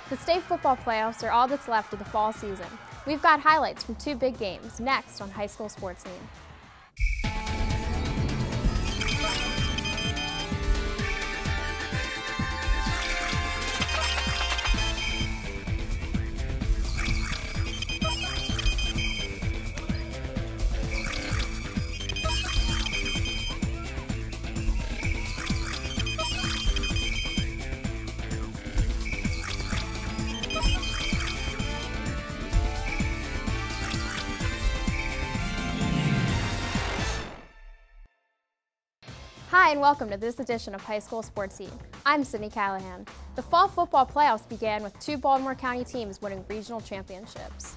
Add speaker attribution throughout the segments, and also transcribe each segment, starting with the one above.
Speaker 1: The state football playoffs are all that's left of the fall season. We've got highlights from two big games next on High School Sports Scene. Hi and welcome to this edition of High School Sports Scene. I'm Sydney Callahan. The fall football playoffs began with two Baltimore County teams winning regional championships.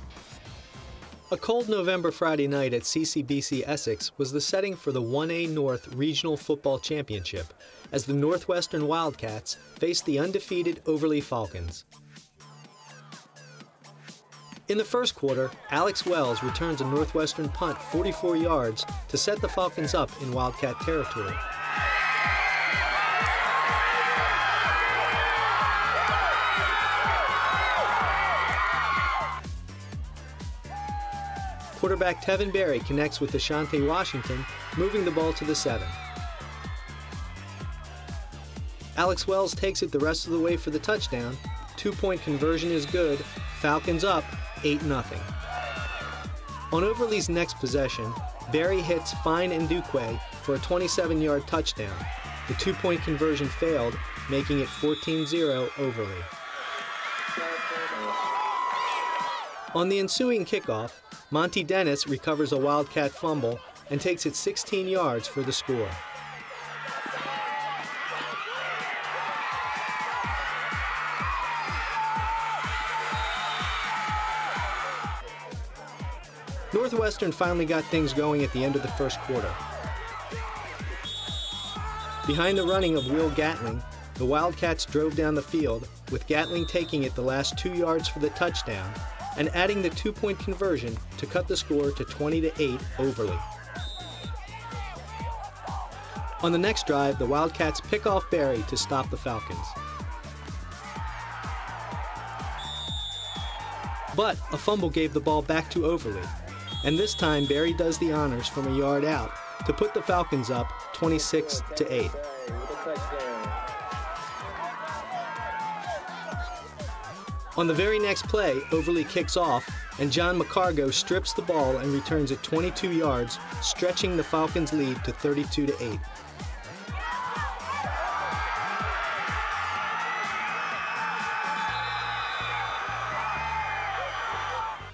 Speaker 2: A cold November Friday night at CCBC Essex was the setting for the 1A North Regional Football Championship as the Northwestern Wildcats faced the undefeated Overlea Falcons. In the first quarter, Alex Wells returns a Northwestern punt 44 yards to set the Falcons up in Wildcat territory. Quarterback Tevin Berry connects with Deshante Washington, moving the ball to the 7. Alex Wells takes it the rest of the way for the touchdown. Two-point conversion is good. Falcons up 8-0. On Overlea's next possession, Berry hits Fine and Duque for a 27-yard touchdown. The two-point conversion failed, making it 14-0 Overlea. On the ensuing kickoff, Monty Dennis recovers a Wildcat fumble and takes it 16 yards for the score. Northwestern finally got things going at the end of the first quarter. Behind the running of Will Gatling, the Wildcats drove down the field, with Gatling taking it the last 2 yards for the touchdown and adding the two-point conversion to cut the score to 20-8 Overlea. On the next drive, the Wildcats pick off Berry to stop the Falcons. But a fumble gave the ball back to Overlea, and this time Berry does the honors from a yard out to put the Falcons up 26-8. On the very next play, Overlea kicks off, and John McCargo strips the ball and returns it 22 yards, stretching the Falcons' lead to 32-8.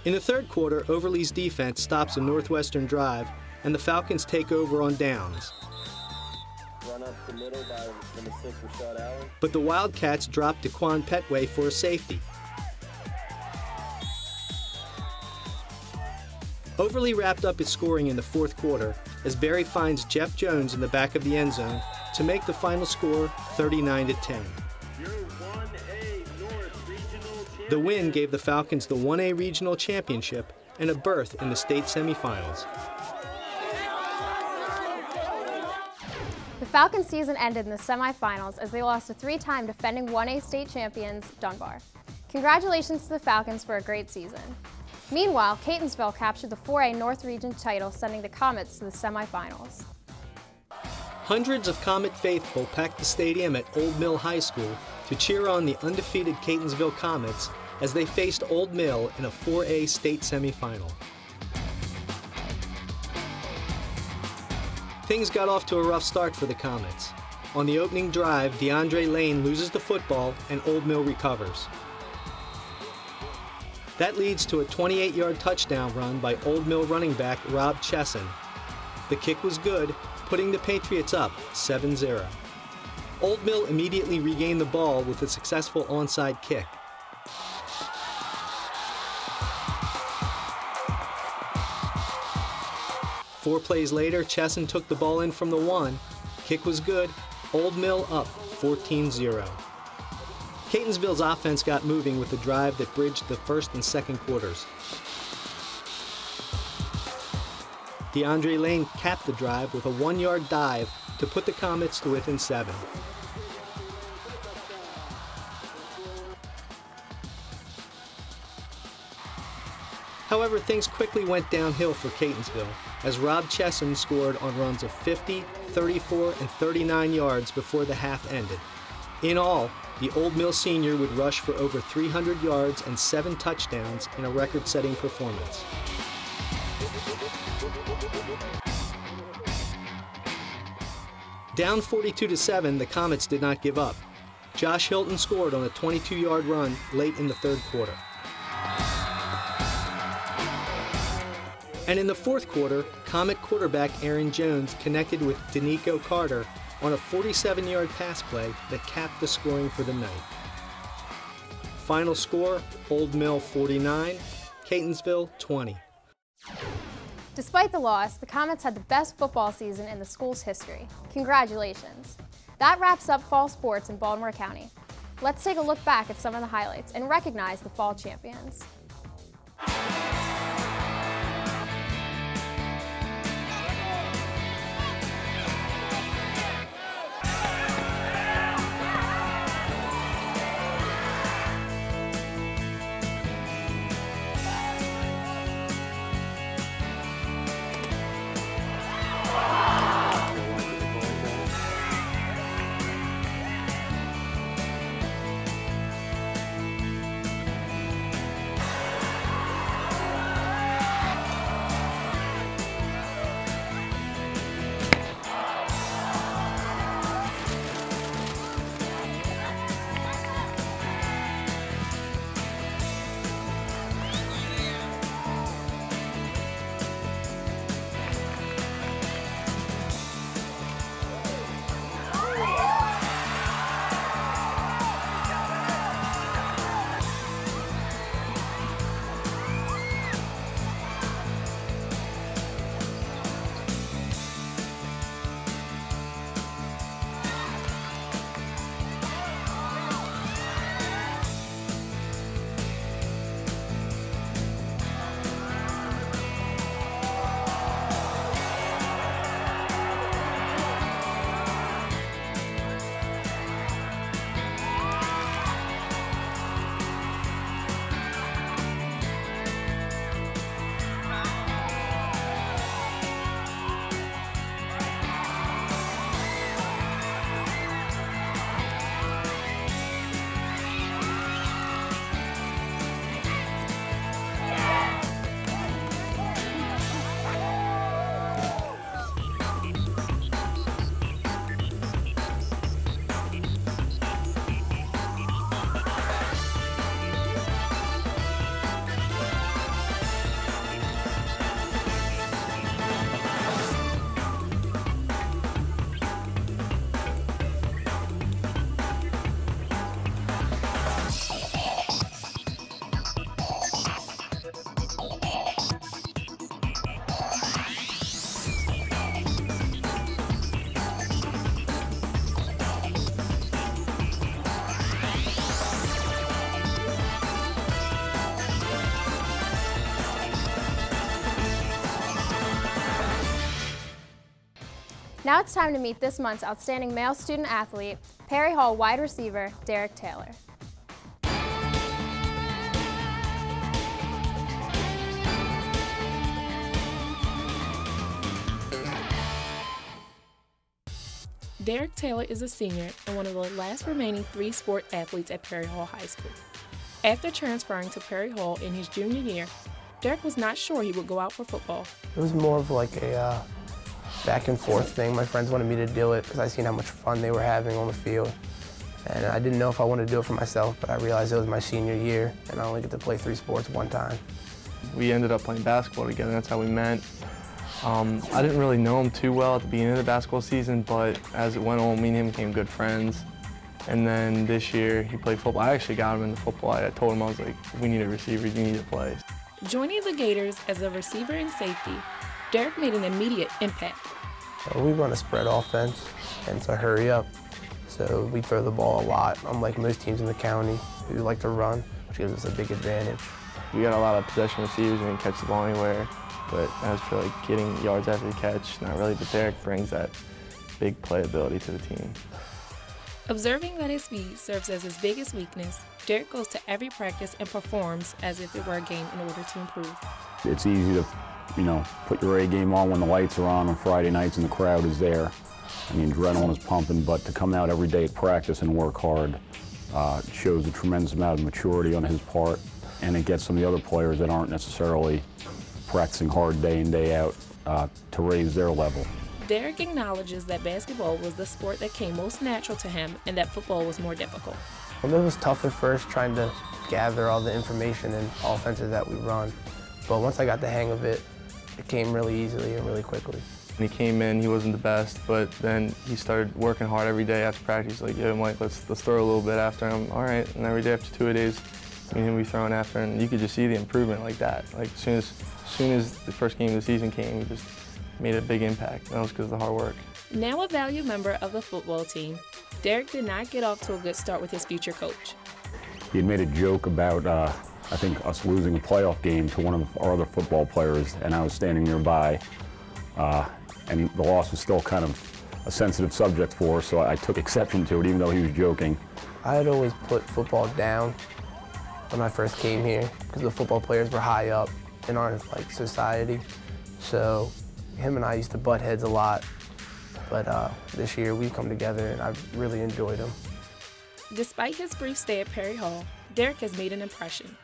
Speaker 2: In the third quarter, Overlea's defense stops a Northwestern drive, and the Falcons take over on downs.
Speaker 3: Run up the middle by number 6, Rashad Allen.
Speaker 2: But the Wildcats drop Daquan Petway for a safety. Overlea wrapped up its scoring in the fourth quarter as Berry finds Jeff Jones in the back of the end zone to make the final score 39-10. The win gave the Falcons the 1A Regional Championship and a berth in the state semifinals.
Speaker 1: The Falcons season ended in the semifinals as they lost to three-time defending 1A state champions, Dunbar. Congratulations to the Falcons for a great season. Meanwhile, Catonsville captured the 4A North Region title, sending the Comets to the semifinals.
Speaker 2: Hundreds of Comet faithful packed the stadium at Old Mill High School to cheer on the undefeated Catonsville Comets as they faced Old Mill in a 4A state semifinal. Things got off to a rough start for the Comets. On the opening drive, DeAndre Lane loses the football and Old Mill recovers. That leads to a 28-yard touchdown run by Old Mill running back Rob Chesson. The kick was good, putting the Patriots up 7-0. Old Mill immediately regained the ball with a successful onside kick. Four plays later, Chesson took the ball in from the 1. Kick was good. Old Mill up 14-0. Catonsville's offense got moving with a drive that bridged the first and second quarters. DeAndre Lane capped the drive with a 1-yard dive to put the Comets to within 7. However, things quickly went downhill for Catonsville as Rob Chesson scored on runs of 50, 34, and 39 yards before the half ended. In all, the Old Mill senior would rush for over 300 yards and 7 touchdowns in a record-setting performance. Down 42-7, the Comets did not give up. Josh Hilton scored on a 22-yard run late in the third quarter. And in the fourth quarter, Comet quarterback Aaron Jones connected with Danico Carter on a 47-yard pass play that capped the scoring for the night. Final score, Old Mill 49, Catonsville 20.
Speaker 1: Despite the loss, the Comets had the best football season in the school's history. Congratulations. That wraps up fall sports in Baltimore County. Let's take a look back at some of the highlights and recognize the fall champions. Now it's time to meet this month's outstanding male student athlete, Perry Hall wide receiver, Derek Taylor.
Speaker 4: Derek Taylor is a senior and one of the last remaining 3-sport athletes at Perry Hall High School. After transferring to Perry Hall in his junior year, Derek was not sure he would go out for football.
Speaker 5: It was more of like a back and forth thing. My friends wanted me to do it because I seen how much fun they were having on the field. And I didn't know if I wanted to do it for myself, but I realized it was my senior year and I only get to play 3 sports one time.
Speaker 6: We ended up playing basketball together, that's how we met. I didn't really know him too well at the beginning of the basketball season, but as it went on, me and him became good friends. And then this year, he played football. I actually got him into football. I told him, I was like, we need a receiver, you need to play.
Speaker 4: Joining the Gators as a receiver and safety, Derek made an immediate impact.
Speaker 5: We run a spread offense, and it's a hurry up. So we throw the ball a lot, unlike most teams in the county who like to run, which gives us a big advantage.
Speaker 6: We got a lot of possession receivers and can catch the ball anywhere, but I just feel like getting yards after the catch, not really, but Derek brings that big playability to the team.
Speaker 4: Observing that his speed serves as his biggest weakness, Derek goes to every practice and performs as if it were a game in order to improve.
Speaker 7: It's easy to, put your A game on when the lights are on Friday nights and the crowd is there and the adrenaline is pumping, but to come out every day at practice and work hard shows a tremendous amount of maturity on his part, and it gets some of the other players that aren't necessarily practicing hard day in, day out to raise their level.
Speaker 4: Derek acknowledges that basketball was the sport that came most natural to him and that football was more difficult.
Speaker 5: Well, it was tough at first trying to gather all the information and offenses that we run, but once I got the hang of it, it came really easily and really quickly.
Speaker 6: When he came in, he wasn't the best, but then he started working hard every day after practice. Like, yo, Mike, let's throw a little bit after him. All right, and every day after 2 days, me and him be throwing after, and you could just see the improvement like that. Like, as soon as the first game of the season came, he just made a big impact. That was because of the hard work.
Speaker 4: Now a valued member of the football team, Derek did not get off to a good start with his future coach.
Speaker 7: He had made a joke about, I think, us losing a playoff game to one of our other football players, and I was standing nearby, and the loss was still kind of a sensitive subject for us, so I took exception to it, even though he was joking.
Speaker 5: I had always put football down when I first came here because the football players were high up in our society, so him and I used to butt heads a lot, but this year we've come together and I've really enjoyed him.
Speaker 4: Despite his brief stay at Perry Hall, Derek has made an impression.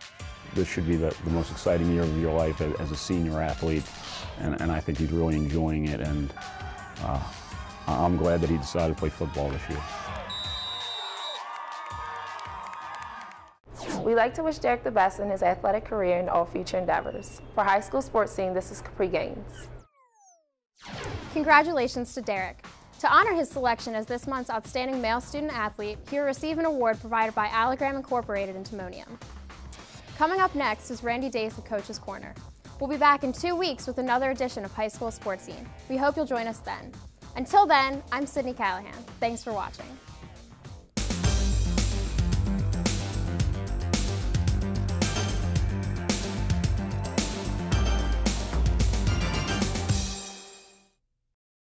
Speaker 7: This should be the most exciting year of your life as a senior athlete, and I think he's really enjoying it, and I'm glad that he decided to play football this year.
Speaker 8: We'd like to wish Derek the best in his athletic career and all future endeavors. For High School Sports Scene, this is Capri Gaines.
Speaker 1: Congratulations to Derek. To honor his selection as this month's Outstanding Male Student Athlete, he will receive an award provided by Allogram Incorporated in Timonium. Coming up next is Randy Daith with Coach's Corner. We'll be back in 2 weeks with another edition of High School Sports Scene. We hope you'll join us then. Until then, I'm Sydney Callahan. Thanks for watching.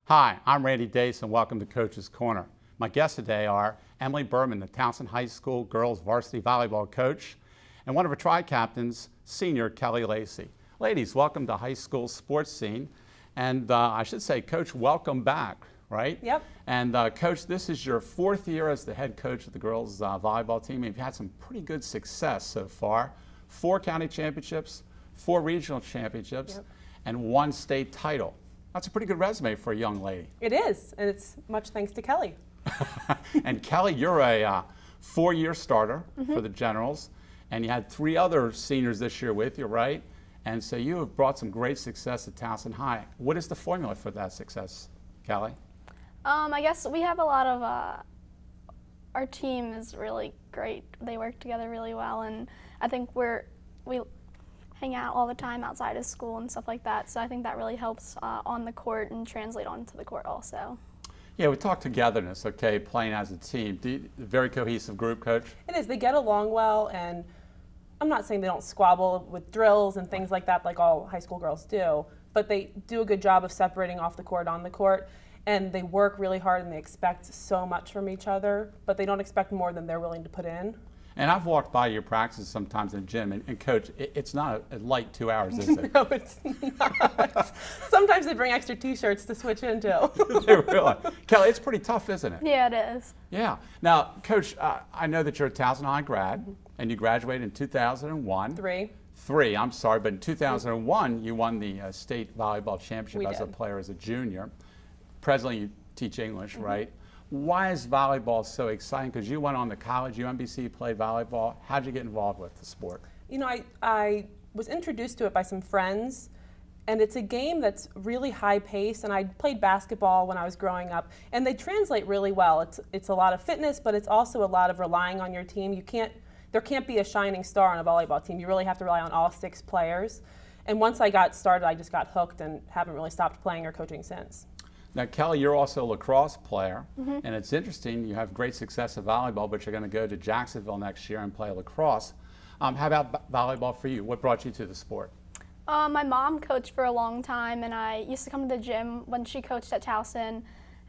Speaker 9: Hi, I'm Randy Dace and welcome to Coach's Corner. My guests today are Emily Berman, the Towson High School girls varsity volleyball coach, and one of her tri-captains, senior Kelly Lacy. Ladies, welcome to High School Sports Scene. And I should say, Coach, welcome back, right?
Speaker 10: Yep.
Speaker 9: And Coach, this is your 4th year as the head coach of the girls volleyball team. You've had some pretty good success so far. 4 county championships, 4 regional championships, and 1 state title. That's a pretty good resume for a young lady.
Speaker 10: It is, and it's much thanks to Kelly.
Speaker 9: And Kelly, you're a 4-year starter for the Generals, and you had 3 other seniors this year with you, right? And so you have brought some great success at Towson High. What is the formula for that success, Kelly?
Speaker 11: I guess we have a lot of, our team is really great. They work together really well, and I think we hang out all the time outside of school and stuff like that, so I think that really helps on the court and translate onto the court also.
Speaker 9: Yeah, we talk togetherness, okay, playing as a team. Very cohesive group, Coach?
Speaker 10: It is. They get along well, and I'm not saying they don't squabble with drills and things like that like all high school girls do, but they do a good job of separating off the court, on the court, and they work really hard and they expect so much from each other, but they don't expect more than they're willing to put in.
Speaker 9: And I've walked by your practices sometimes in the gym, and Coach, it's not a light 2 hours, is it?
Speaker 10: No, it's not. Sometimes they bring extra T-shirts to switch into.
Speaker 9: They really. Kelly, it's pretty tough, isn't it?
Speaker 11: Yeah, it is.
Speaker 9: Yeah. Now, Coach, I know that you're a Towson High grad, and you graduated in 2001. Three, I'm sorry, but in 2001, you won the state volleyball championship as a player, as a junior. Presently, you teach English, right? Why is volleyball so exciting? Because you went on to college, UMBC, played volleyball. How did you get involved with the sport?
Speaker 10: You know, I was introduced to it by some friends, and it's a game that's really high paced, and I played basketball when I was growing up, and they translate really well. It's a lot of fitness, but it's also a lot of relying on your team. There can't be a shining star on a volleyball team. You really have to rely on all 6 players. And once I got started, I just got hooked and haven't really stopped playing or coaching since.
Speaker 9: Now, Kelly, you're also a lacrosse player, and it's interesting, you have great success at volleyball, but you're going to go to Jacksonville next year and play lacrosse. How about volleyball for you? What brought you to the sport?
Speaker 11: My mom coached for a long time, and I used to come to the gym when she coached at Towson,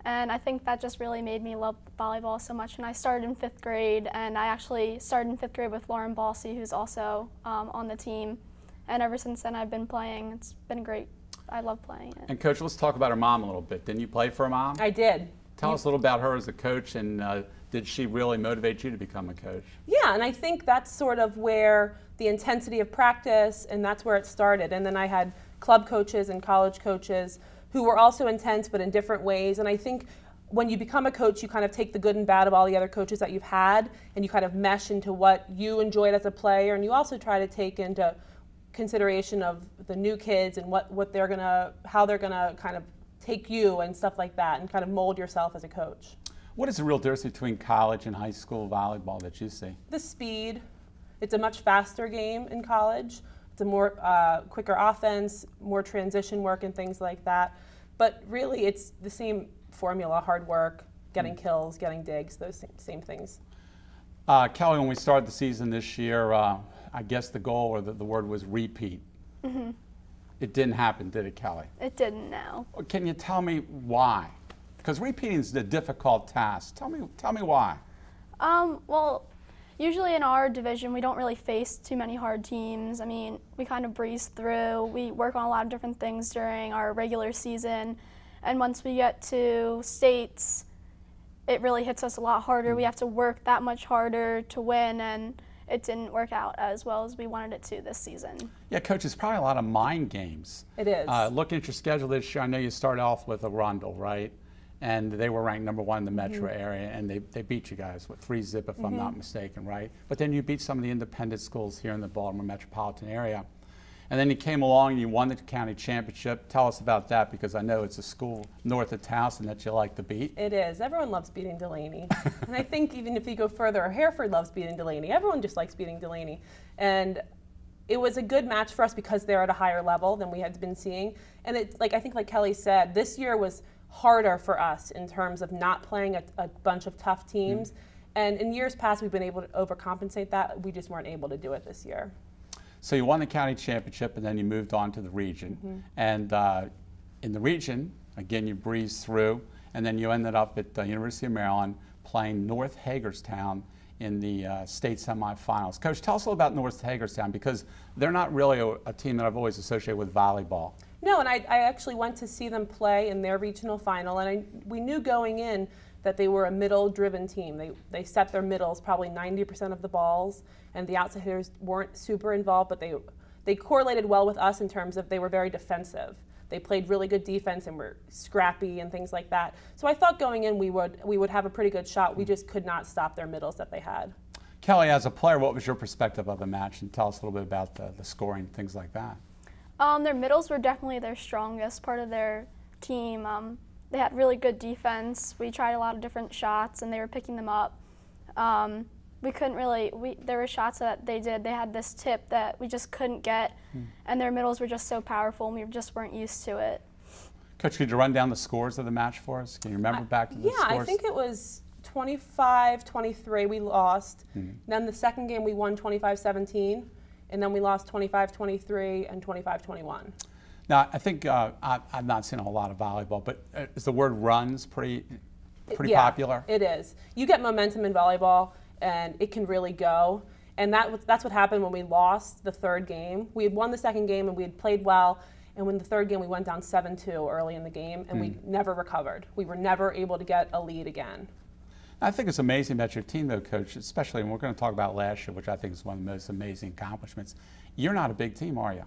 Speaker 11: And I think that just really made me love volleyball so much. And I started in 5th grade, and I actually started in 5th grade with Lauren Balsey, who's also on the team. And ever since then, I've been playing. It's been great. I love playing it.
Speaker 9: And Coach, let's talk about her mom a little bit. Didn't you play for her mom?
Speaker 10: I did.
Speaker 9: Tell us a little about her as a coach, and did she really motivate you to become a coach?
Speaker 10: Yeah, and I think that's sort of where the intensity of practice, and that's where it started. And then I had club coaches and college coaches who were also intense, but in different ways. And I think when you become a coach, you kind of take the good and bad of all the other coaches that you've had, and you kind of mesh into what you enjoyed as a player, and you also try to take into consideration of the new kids and how they're gonna kind of take you and stuff like that, and kind of mold yourself as a coach.
Speaker 9: What is the real difference between college and high school volleyball that you see?
Speaker 10: The speed. It's a much faster game in college. It's a more quicker offense, more transition work and things like that. But really, it's the same formula: hard work, getting kills, getting digs, those same things.
Speaker 9: Kelly, when we started the season this year, I guess the goal or the word was repeat.
Speaker 11: Mm-hmm.
Speaker 9: It didn't happen, did it, Kelly?
Speaker 11: It didn't, no.
Speaker 9: Can you tell me why? Because repeating is a difficult task. Tell me why.
Speaker 11: Well, usually in our division, we don't really face too many hard teams. I mean, we kind of breeze through. We work on a lot of different things during our regular season. And once we get to states, it really hits us a lot harder. We have to work that much harder to win, and it didn't work out as well as we wanted it to this season.
Speaker 9: Yeah, Coach, it's probably a lot of mind games.
Speaker 10: It is.
Speaker 9: Looking at your schedule this year, I know you started off with a Rundle, right? And they were ranked #1 in the metro area, and they beat you guys with 3-0 if I'm not mistaken, right? But then you beat some of the independent schools here in the Baltimore metropolitan area. And then you came along and you won the county championship. Tell us about that, because I know it's a school north of Towson that you like to beat.
Speaker 10: It is. Everyone loves beating Delaney. And I think even if you go further, Hereford loves beating Delaney. Everyone just likes beating Delaney. And it was a good match for us because they're at a higher level than we had been seeing. And it's I think like Kelly said, this year was harder for us in terms of not playing a bunch of tough teams. And in years past, we've been able to overcompensate that. We just weren't able to do it this year.
Speaker 9: So you won the county championship, and then you moved on to the region. And in the region, again, you breezed through, and then you ended up at the University of Maryland playing North Hagerstown in the state semifinals. Coach, tell us a little about North Hagerstown, because they're not really a team that I've always associated with volleyball.
Speaker 10: No, and I actually went to see them play in their regional final, and we knew going in that they were a middle-driven team. They set their middles probably 90% of the balls, and the outside hitters weren't super involved, but they correlated well with us in terms of they were very defensive. They played really good defense and were scrappy and things like that. So I thought going in we would have a pretty good shot. We just could not stop their middles that they had.
Speaker 9: Kelly, as a player, what was your perspective of the match? And tell us a little bit about the scoring, things like that.
Speaker 11: Their middles were definitely their strongest part of their team. They had really good defense. We tried a lot of different shots, and they were picking them up. We couldn't really, there were shots that they had this tip that we just couldn't get, and their middles were just so powerful, and we just weren't used to it.
Speaker 9: Coach, could you run down the scores of the match for us? Can you remember back to the scores?
Speaker 10: Yeah, I think it was 25-23 we lost. Then the second game we won 25-17, and then we lost 25-23 and 25-21.
Speaker 9: Now, I think I've not seen a whole lot of volleyball, but is the word runs pretty popular?
Speaker 10: It is. You get momentum in volleyball, and it can really go. And that's what happened when we lost the third game. We had won the second game, and we had played well. And when the third game, we went down 7-2 early in the game, and we never recovered. We were never able to get a lead again.
Speaker 9: I think it's amazing about your team, though, Coach, especially when we're going to talk about last year, which I think is one of the most amazing accomplishments. You're not a big team, are you?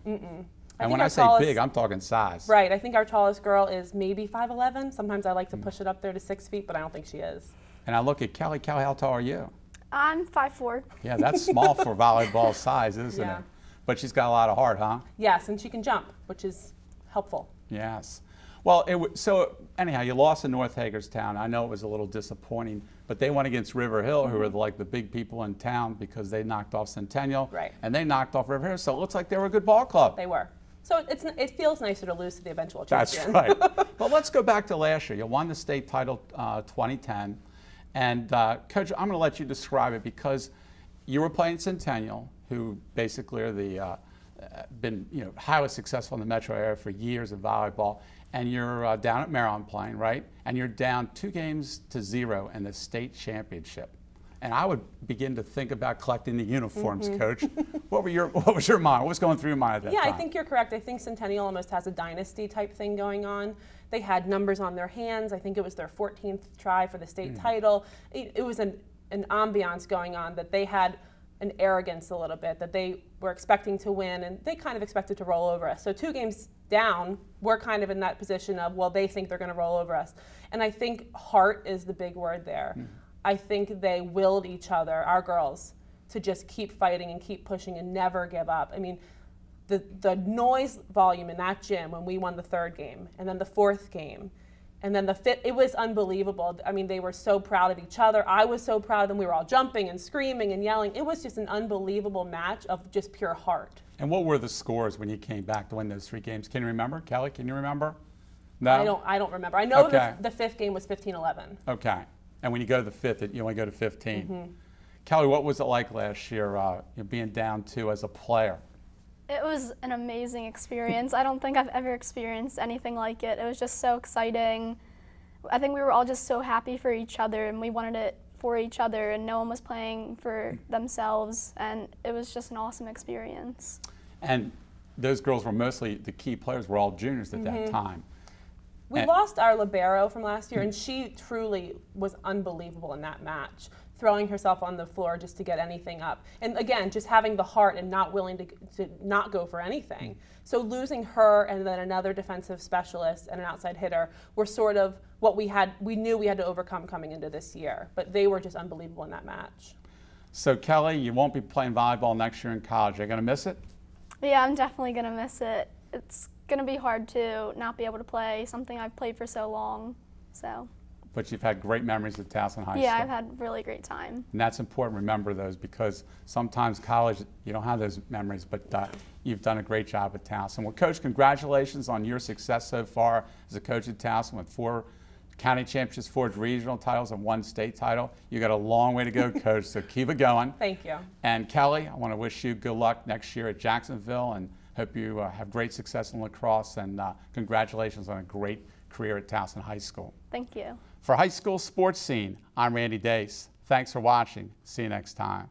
Speaker 9: And when I say big, I'm talking size.
Speaker 10: Right. I think our tallest girl is maybe 5'11". Sometimes I like to push it up there to 6 feet, but I don't think she is.
Speaker 9: And I look at Kelly. Kelly, how tall are you?
Speaker 11: I'm 5'4".
Speaker 9: Yeah, that's small for volleyball size, isn't it? But she's got a lot of heart, huh?
Speaker 10: Yes, and she can jump, which is helpful.
Speaker 9: Yes. Well, so anyhow, you lost to North Hagerstown. I know it was a little disappointing, but they went against River Hill, who are like the big people in town, because they knocked off Centennial.
Speaker 10: Right.
Speaker 9: And they knocked off River Hill, so it looks like they were a good ball club.
Speaker 10: They were. So it feels nicer to lose to the eventual champion.
Speaker 9: That's right. But let's go back to last year. You won the state title 2010. And Coach, I'm going to let you describe it, because you were playing Centennial, who basically are been highly successful in the metro area for years in volleyball, and you're down at Maryland playing, right? And you're down 2-0 in the state championship. And I would begin to think about collecting the uniforms, Coach. What was your mind? What was going through your mind at that time?
Speaker 10: Yeah, I think you're correct. I think Centennial almost has a dynasty type thing going on. They had numbers on their hands. I think it was their 14th try for the state title. It was an ambiance going on that they had an arrogance a little bit, that they were expecting to win, and they kind of expected to roll over us. So 2 games down, we're kind of in that position of, well, they think they're going to roll over us. And I think heart is the big word there. I think they willed each other, our girls, to just keep fighting and keep pushing and never give up. I mean, the noise volume in that gym when we won the 3rd game, and then the 4th game, and then the 5th, it was unbelievable. I mean, they were so proud of each other. I was so proud of them. We were all jumping and screaming and yelling. It was just an unbelievable match of just pure heart.
Speaker 9: And what were the scores when you came back to win those 3 games? Can you remember? Kelly, can you remember? No?
Speaker 10: I don't remember. I know the 5th game was 15-11.
Speaker 9: Okay. And when you go to the 5th, you only go to 15. Kelly, what was it like last year being down 2 as a player?
Speaker 11: It was an amazing experience. I don't think I've ever experienced anything like it. It was just so exciting. I think we were all just so happy for each other, and we wanted it for each other, and no one was playing for themselves, and it was just an awesome experience.
Speaker 9: And those girls were mostly, the key players were all juniors at that time.
Speaker 10: We lost our libero from last year, and she truly was unbelievable in that match, throwing herself on the floor just to get anything up. And again, just having the heart and not willing to not go for anything. So losing her and then another defensive specialist and an outside hitter were sort of what we knew we had to overcome coming into this year. But they were just unbelievable in that match.
Speaker 9: So Kelly, you won't be playing volleyball next year in college. Are you going to miss it?
Speaker 11: Yeah, I'm definitely going to miss it. It's going to be hard to not be able to play something I've played for so long. But
Speaker 9: you've had great memories at Towson High School.
Speaker 11: Yeah, I've had really great time.
Speaker 9: And that's important, remember those, because sometimes college, you don't have those memories, but you've done a great job at Towson. Well, Coach, congratulations on your success so far as a coach at Towson with 4 county championships, 4 regional titles, and 1 state title. You got a long way to go, Coach, so keep it going.
Speaker 10: Thank you.
Speaker 9: And Kelly, I want to wish you good luck next year at Jacksonville, and hope you have great success in lacrosse, and congratulations on a great career at Towson High School.
Speaker 11: Thank you.
Speaker 9: For High School Sports Scene, I'm Randy Dace. Thanks for watching. See you next time.